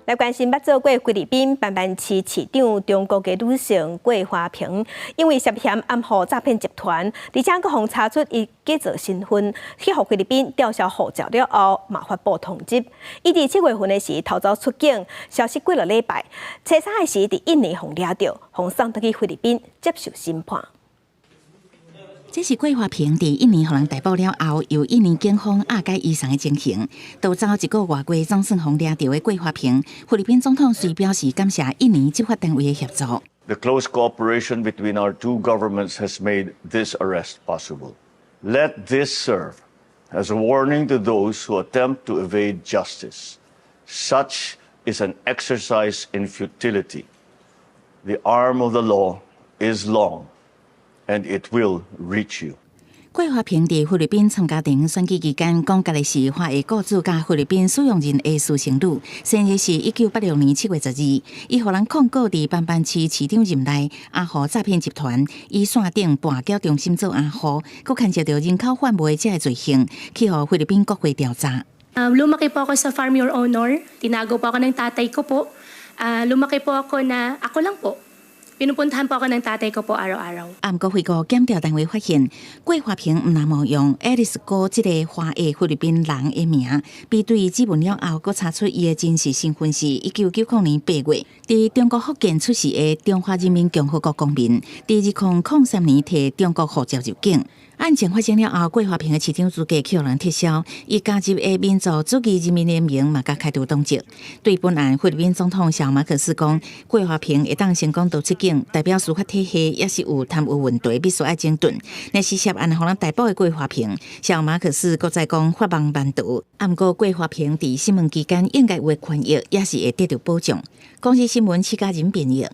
来关心捌做过菲律宾班班市市长中国嘅女性桂花萍，因为涉嫌暗号诈骗集团，而且佮互查出伊假造身份，去互菲律宾吊销护照了后，嘛发布通缉。伊伫7月份嘅时逃走出境，消失几个礼拜，初三嘅时伫印尼互抓到，互送倒去菲律宾接受审判。 这是桂花萍伫印尼互人逮捕了后，由印尼警方押解移送的情形。逃走1个月过，总算互抓到的桂花萍，菲律宾总统虽表示感谢印尼执法单位的协助。The close cooperation between our two governments has made this arrest possible. Let this serve as a warning to those who attempt to evade justice. Such is an exercise in futility. The arm of the law is long. And it will reach you. 桂花萍伫菲律宾参加电影选举期间，讲家己是华裔雇主加菲律宾使用人的私生女。生日是1986年7月12，伊互人控告伫班班市市长任内阿豪诈骗集团，以线顶跋筊中心做阿豪，佮牵涉到人口贩卖这个罪行，去互菲律宾国会调查。Lumaki po ako sa Farm Your Honor. Tinago po ako ng tatay ko po. Lumaki po ako na ako lang po. Pinupuntahan po ako ng tatay ko po araw-araw。不过，回顾检调单位发现，桂花萍唔那么用 Alice 哥这个华裔菲律宾人的名，比对指纹了后，佮查出伊的真实身份是1990年8月，伫中国福建出世的中华人民共和国公民，伫2003年摕中国护照入境。案情发生了后，桂花萍的市长资格去互人撤销，伊加入的民族主义人民联盟嘛，甲开除党籍。对本案，菲律宾总统小马可斯讲，桂花萍会当成功逃出境，代表司法体系也是有贪污问题，必须要整顿。若是涉案互人逮捕的桂花萍，小马可斯搁再讲法网万毒。不过，桂花萍伫审问期间应该有的权益，也是会得到保障。公司新闻，戚家人编译。